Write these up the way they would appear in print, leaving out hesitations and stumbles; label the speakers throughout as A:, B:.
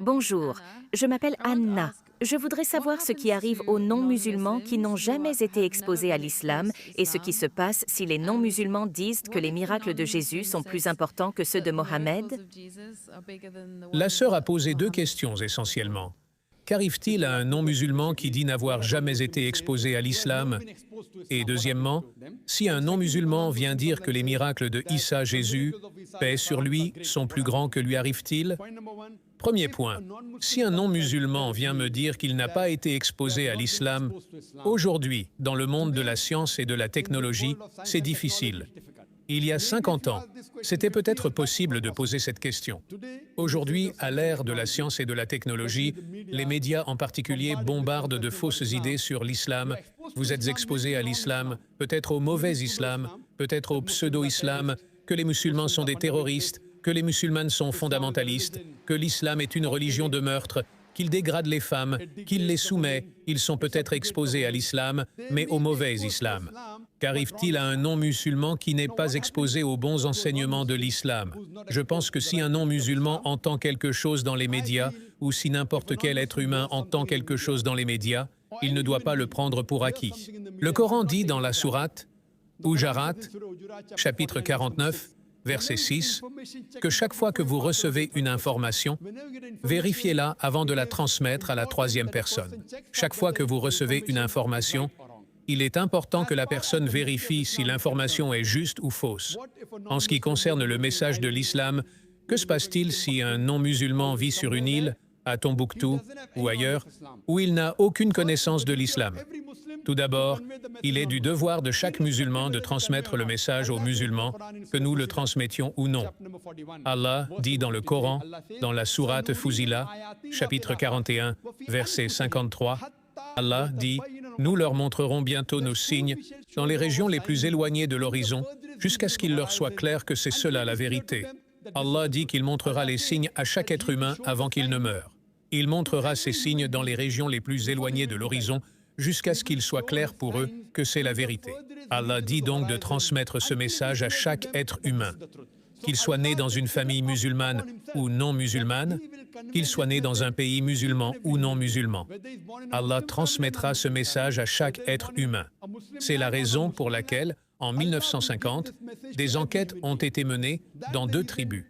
A: Bonjour, je m'appelle Anna. Je voudrais savoir ce qui arrive aux non-musulmans qui n'ont jamais été exposés à l'islam et ce qui se passe si les non-musulmans disent que les miracles de Jésus sont plus importants que ceux de Mohammed.
B: La sœur a posé deux questions essentiellement. Qu'arrive-t-il à un non-musulman qui dit n'avoir jamais été exposé à l'islam? Et deuxièmement, si un non-musulman vient dire que les miracles de Issa Jésus, paix sur lui, sont plus grands, que lui arrive-t-il? Premier point, si un non-musulman vient me dire qu'il n'a pas été exposé à l'islam, aujourd'hui, dans le monde de la science et de la technologie, c'est difficile. Il y a 50 ans, c'était peut-être possible de poser cette question. Aujourd'hui, à l'ère de la science et de la technologie, les médias en particulier bombardent de fausses idées sur l'islam. Vous êtes exposé à l'islam, peut-être au mauvais islam, peut-être au pseudo-islam, que les musulmans sont des terroristes, que les musulmanes sont fondamentalistes, que l'islam est une religion de meurtre, qu'il dégrade les femmes, qu'il les soumet. Ils sont peut-être exposés à l'islam, mais au mauvais islam. Qu'arrive-t-il à un non-musulman qui n'est pas exposé aux bons enseignements de l'islam? Je pense que si un non-musulman entend quelque chose dans les médias, ou si n'importe quel être humain entend quelque chose dans les médias, il ne doit pas le prendre pour acquis. Le Coran dit dans la sourate Hujarat, chapitre 49, verset 6, que chaque fois que vous recevez une information, vérifiez-la avant de la transmettre à la troisième personne. Chaque fois que vous recevez une information, il est important que la personne vérifie si l'information est juste ou fausse. En ce qui concerne le message de l'islam, que se passe-t-il si un non-musulman vit sur une île, à Tombouctou ou ailleurs, où il n'a aucune connaissance de l'islam? Tout d'abord, il est du devoir de chaque musulman de transmettre le message aux musulmans, que nous le transmettions ou non. Allah dit dans le Coran, dans la sourate Fuzila, chapitre 41, verset 53, Allah dit « Nous leur montrerons bientôt nos signes dans les régions les plus éloignées de l'horizon, jusqu'à ce qu'il leur soit clair que c'est cela la vérité. » Allah dit qu'il montrera les signes à chaque être humain avant qu'il ne meure. Il montrera ces signes dans les régions les plus éloignées de l'horizon, jusqu'à ce qu'il soit clair pour eux que c'est la vérité. Allah dit donc de transmettre ce message à chaque être humain. Qu'il soit né dans une famille musulmane ou non musulmane, qu'il soit né dans un pays musulman ou non musulman. Allah transmettra ce message à chaque être humain. C'est la raison pour laquelle, en 1950, des enquêtes ont été menées dans deux tribus.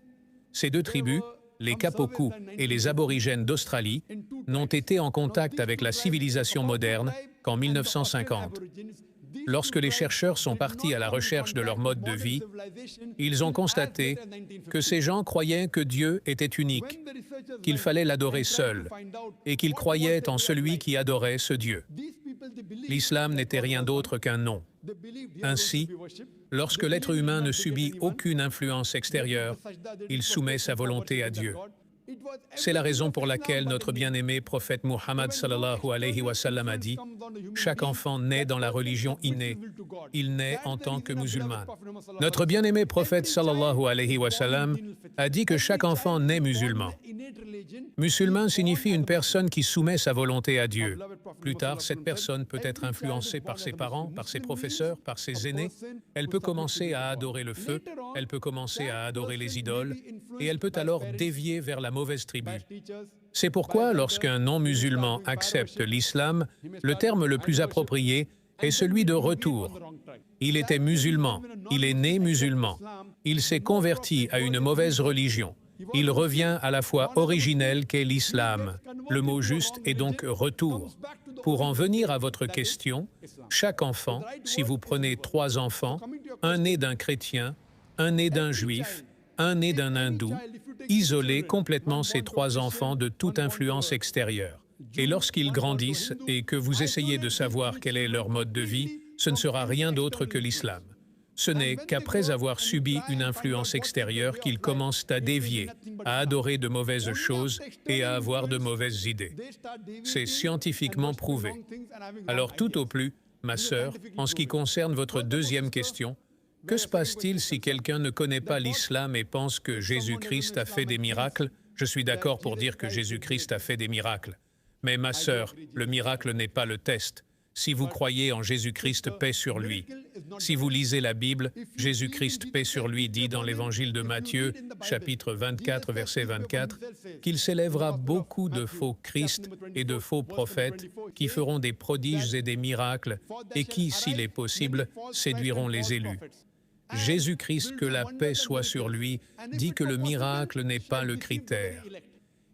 B: Ces deux tribus, les Kapoku et les aborigènes d'Australie, n'ont été en contact avec la civilisation moderne qu'en 1950. Lorsque les chercheurs sont partis à la recherche de leur mode de vie, ils ont constaté que ces gens croyaient que Dieu était unique, qu'il fallait l'adorer seul, et qu'ils croyaient en celui qui adorait ce Dieu. L'islam n'était rien d'autre qu'un nom. Ainsi, lorsque l'être humain ne subit aucune influence extérieure, il soumet sa volonté à Dieu. C'est la raison pour laquelle notre bien-aimé prophète Muhammad sallallahu alayhi wa sallam a dit « Chaque enfant naît dans la religion innée, il naît en tant que musulman. » Notre bien-aimé prophète sallallahu alayhi wa sallam a dit que chaque enfant naît musulman. Musulman signifie une personne qui soumet sa volonté à Dieu. Plus tard, cette personne peut être influencée par ses parents, par ses professeurs, par ses aînés. Elle peut commencer à adorer le feu, elle peut commencer à adorer les idoles, et elle peut alors dévier vers la mauvaise tribu. C'est pourquoi, lorsqu'un non-musulman accepte l'islam, le terme le plus approprié est celui de retour. Il était musulman, il est né musulman, il s'est converti à une mauvaise religion. Il revient à la foi originelle qu'est l'islam. Le mot juste est donc retour. Pour en venir à votre question, chaque enfant, si vous prenez 3 enfants, un né d'un chrétien, un né d'un juif, un né d'un hindou, isolez complètement ces 3 enfants de toute influence extérieure. Et lorsqu'ils grandissent et que vous essayez de savoir quel est leur mode de vie, ce ne sera rien d'autre que l'islam. Ce n'est qu'après avoir subi une influence extérieure qu'ils commencent à dévier, à adorer de mauvaises choses et à avoir de mauvaises idées. C'est scientifiquement prouvé. Alors tout au plus, ma sœur, en ce qui concerne votre deuxième question, que se passe-t-il si quelqu'un ne connaît pas l'islam et pense que Jésus-Christ a fait des miracles? Je suis d'accord pour dire que Jésus-Christ a fait des miracles. Mais ma sœur, le miracle n'est pas le test. Si vous croyez en Jésus-Christ, paix sur lui. Si vous lisez la Bible, Jésus-Christ, paix sur lui, dit dans l'Évangile de Matthieu, chapitre 24, verset 24, qu'il s'élèvera beaucoup de faux Christ et de faux prophètes qui feront des prodiges et des miracles et qui, s'il est possible, séduiront les élus. Jésus-Christ, que la paix soit sur lui, dit que le miracle n'est pas le critère.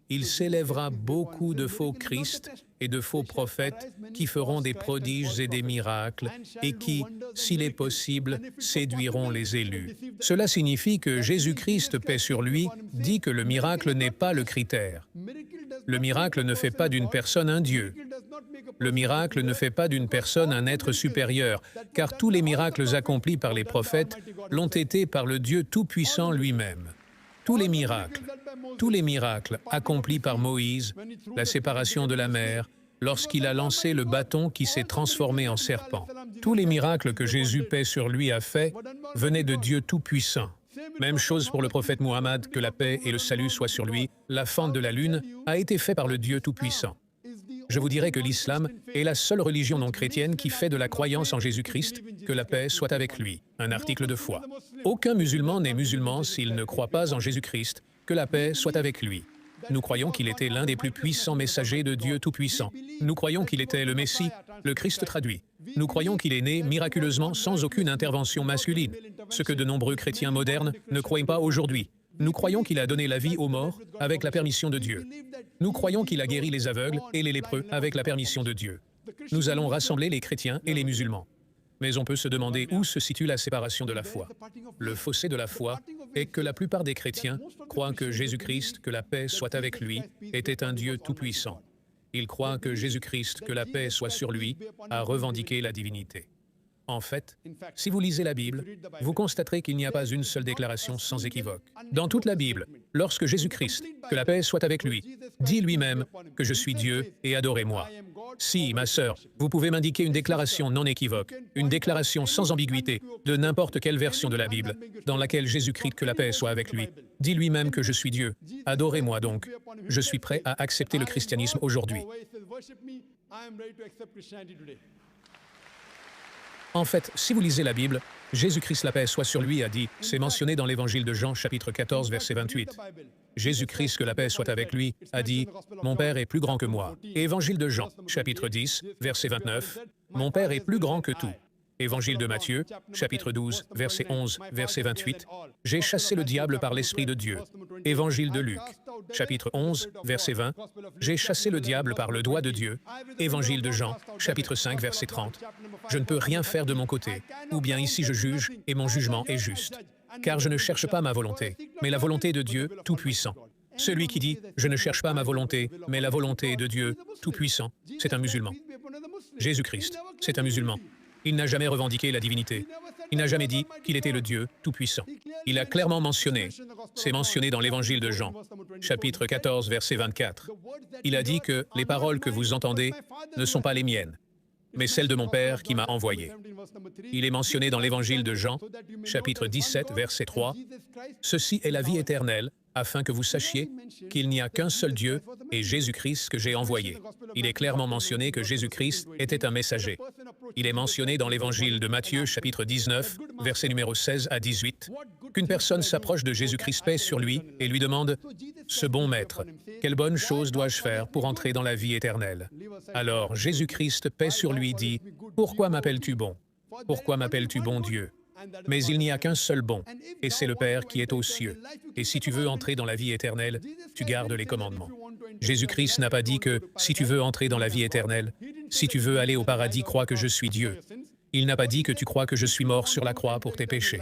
B: Il s'élèvera beaucoup de faux Christ et de faux prophètes qui feront des prodiges et des miracles et qui, s'il est possible, séduiront les élus. Cela signifie que Jésus-Christ, paix sur lui, dit que le miracle n'est pas le critère. Le miracle ne fait pas d'une personne un Dieu. Le miracle ne fait pas d'une personne un être supérieur, car tous les miracles accomplis par les prophètes l'ont été par le Dieu Tout-Puissant lui-même. Tous les miracles accomplis par Moïse, la séparation de la mer, lorsqu'il a lancé le bâton qui s'est transformé en serpent. Tous les miracles que Jésus, paix sur lui, a faits venaient de Dieu Tout-Puissant. Même chose pour le prophète Mohammed, que la paix et le salut soient sur lui. La fente de la lune a été faite par le Dieu Tout-Puissant. Je vous dirais que l'islam est la seule religion non chrétienne qui fait de la croyance en Jésus-Christ, que la paix soit avec lui. Un article de foi. Aucun musulman n'est musulman s'il ne croit pas en Jésus-Christ, que la paix soit avec lui. Nous croyons qu'il était l'un des plus puissants messagers de Dieu Tout-Puissant. Nous croyons qu'il était le Messie, le Christ traduit. Nous croyons qu'il est né miraculeusement sans aucune intervention masculine, ce que de nombreux chrétiens modernes ne croient pas aujourd'hui. Nous croyons qu'il a donné la vie aux morts avec la permission de Dieu. Nous croyons qu'il a guéri les aveugles et les lépreux avec la permission de Dieu. Nous allons rassembler les chrétiens et les musulmans. Mais on peut se demander où se situe la séparation de la foi. Le fossé de la foi est que la plupart des chrétiens croient que Jésus-Christ, que la paix soit avec lui, était un Dieu tout-puissant. Ils croient que Jésus-Christ, que la paix soit sur lui, a revendiqué la divinité. En fait, si vous lisez la Bible, vous constaterez qu'il n'y a pas une seule déclaration sans équivoque. Dans toute la Bible, lorsque Jésus-Christ, que la paix soit avec lui, dit lui-même que je suis Dieu et adorez-moi. Si, ma sœur, vous pouvez m'indiquer une déclaration non équivoque, une déclaration sans ambiguïté de n'importe quelle version de la Bible, dans laquelle Jésus-Christ, que la paix soit avec lui, dit lui-même que je suis Dieu, adorez-moi donc. Je suis prêt à accepter le christianisme aujourd'hui. En fait, si vous lisez la Bible, Jésus-Christ, la paix soit sur lui, a dit, c'est mentionné dans l'Évangile de Jean, chapitre 14, verset 28. Jésus-Christ, que la paix soit avec lui, a dit, mon Père est plus grand que moi. Évangile de Jean, chapitre 10, verset 29, mon Père est plus grand que tout. Évangile de Matthieu, chapitre 12, verset 11, verset 28, j'ai chassé le diable par l'Esprit de Dieu. Évangile de Luc, chapitre 11, verset 20, j'ai chassé le diable par le doigt de Dieu. Évangile de Jean, chapitre 5, verset 30, je ne peux rien faire de mon côté, ou bien ici je juge et mon jugement est juste. Car je ne cherche pas ma volonté, mais la volonté de Dieu Tout-Puissant. Celui qui dit « je ne cherche pas ma volonté, mais la volonté de Dieu Tout-Puissant », c'est un musulman. Jésus-Christ, c'est un musulman. Il n'a jamais revendiqué la divinité. Il n'a jamais dit qu'il était le Dieu Tout-Puissant. Il a clairement mentionné, c'est mentionné dans l'Évangile de Jean, chapitre 14, verset 24. Il a dit que les paroles que vous entendez ne sont pas les miennes, mais celles de mon Père qui m'a envoyé. Il est mentionné dans l'Évangile de Jean, chapitre 17, verset 3. « Ceci est la vie éternelle, afin que vous sachiez qu'il n'y a qu'un seul Dieu et Jésus-Christ que j'ai envoyé. » Il est clairement mentionné que Jésus-Christ était un messager. Il est mentionné dans l'Évangile de Matthieu, chapitre 19, verset numéro 16 à 18, qu'une personne s'approche de Jésus-Christ, paix sur lui, et lui demande « Ce bon maître, quelle bonne chose dois-je faire pour entrer dans la vie éternelle ?» Alors Jésus-Christ, paix sur lui, dit « Pourquoi m'appelles-tu bon? Pourquoi m'appelles-tu bon Dieu? Mais il n'y a qu'un seul bon, et c'est le Père qui est aux cieux. Et si tu veux entrer dans la vie éternelle, tu gardes les commandements. » Jésus-Christ n'a pas dit que si tu veux entrer dans la vie éternelle, si tu veux aller au paradis, crois que je suis Dieu. Il n'a pas dit que tu crois que je suis mort sur la croix pour tes péchés.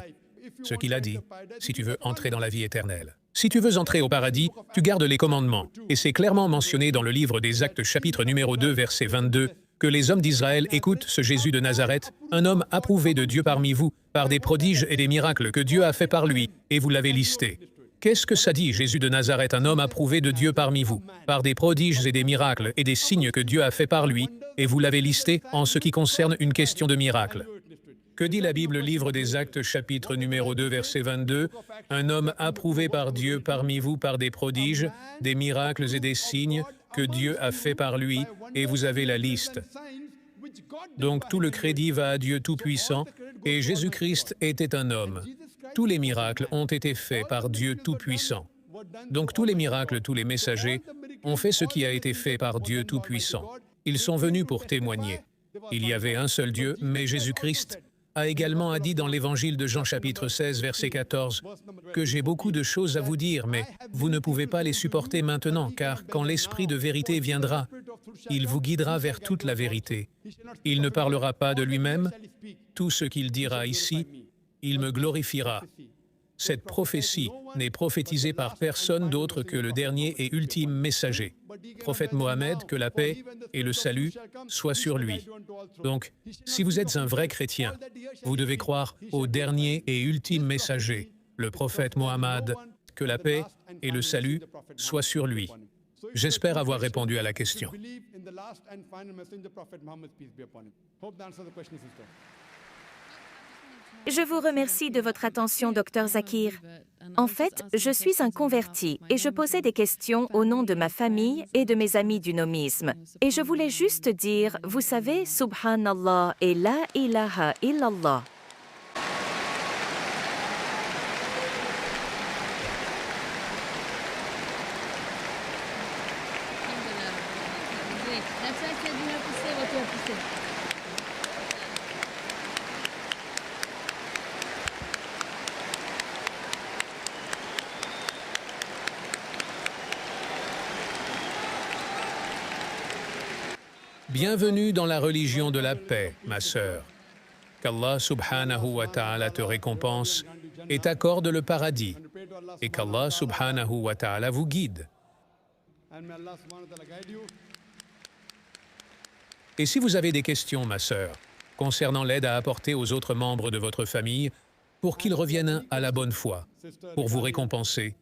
B: Ce qu'il a dit, si tu veux entrer dans la vie éternelle. Si tu veux entrer au paradis, tu gardes les commandements. Et c'est clairement mentionné dans le livre des Actes, chapitre numéro 2, verset 22, que les hommes d'Israël écoutent ce Jésus de Nazareth, un homme approuvé de Dieu parmi vous, par des prodiges et des miracles que Dieu a fait par lui, et vous l'avez listé. Qu'est-ce que ça dit, Jésus de Nazareth, un homme approuvé de Dieu parmi vous, par des prodiges et des miracles et des signes que Dieu a fait par lui, et vous l'avez listé en ce qui concerne une question de miracle? Que dit la Bible, livre des Actes, chapitre numéro 2, verset 22, « Un homme approuvé par Dieu parmi vous par des prodiges, des miracles et des signes que Dieu a fait par lui, et vous avez la liste. » Donc tout le crédit va à Dieu Tout-Puissant, et Jésus-Christ était un homme. Tous les miracles ont été faits par Dieu Tout-Puissant. Donc tous les miracles, tous les messagers ont fait ce qui a été fait par Dieu Tout-Puissant. Ils sont venus pour témoigner. Il y avait un seul Dieu, mais Jésus-Christ a également dit dans l'Évangile de Jean chapitre 16, verset 14, que j'ai beaucoup de choses à vous dire, mais vous ne pouvez pas les supporter maintenant, car quand l'Esprit de vérité viendra, il vous guidera vers toute la vérité. Il ne parlera pas de lui-même, tout ce qu'il dira ici, il me glorifiera. Cette prophétie n'est prophétisée par personne d'autre que le dernier et ultime messager, prophète Mohammed, que la paix et le salut soient sur lui. Donc, si vous êtes un vrai chrétien, vous devez croire au dernier et ultime messager, le prophète Mohammed, que la paix et le salut soient sur lui. J'espère avoir répondu à la question.
A: Je vous remercie de votre attention, Dr Zakir. En fait, je suis un converti et je posais des questions au nom de ma famille et de mes amis du nomisme. Et je voulais juste dire, vous savez, Subhanallah et La ilaha illallah.
B: Bienvenue dans la religion de la paix, ma sœur. Qu'Allah subhanahu wa ta'ala te récompense et t'accorde le paradis, et qu'Allah subhanahu wa ta'ala vous guide. Et si vous avez des questions, ma sœur, concernant l'aide à apporter aux autres membres de votre famille, pour qu'ils reviennent à la bonne foi, pour vous récompenser,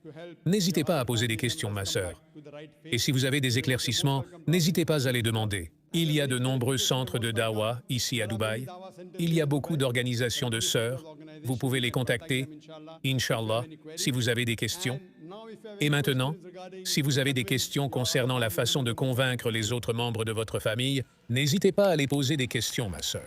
B: n'hésitez pas à poser des questions, ma sœur. Et si vous avez des éclaircissements, n'hésitez pas à les demander. Il y a de nombreux centres de Dawa ici à Dubaï. Il y a beaucoup d'organisations de sœurs. Vous pouvez les contacter, Inch'Allah, si vous avez des questions. Et maintenant, si vous avez des questions concernant la façon de convaincre les autres membres de votre famille, n'hésitez pas à les poser des questions, ma sœur.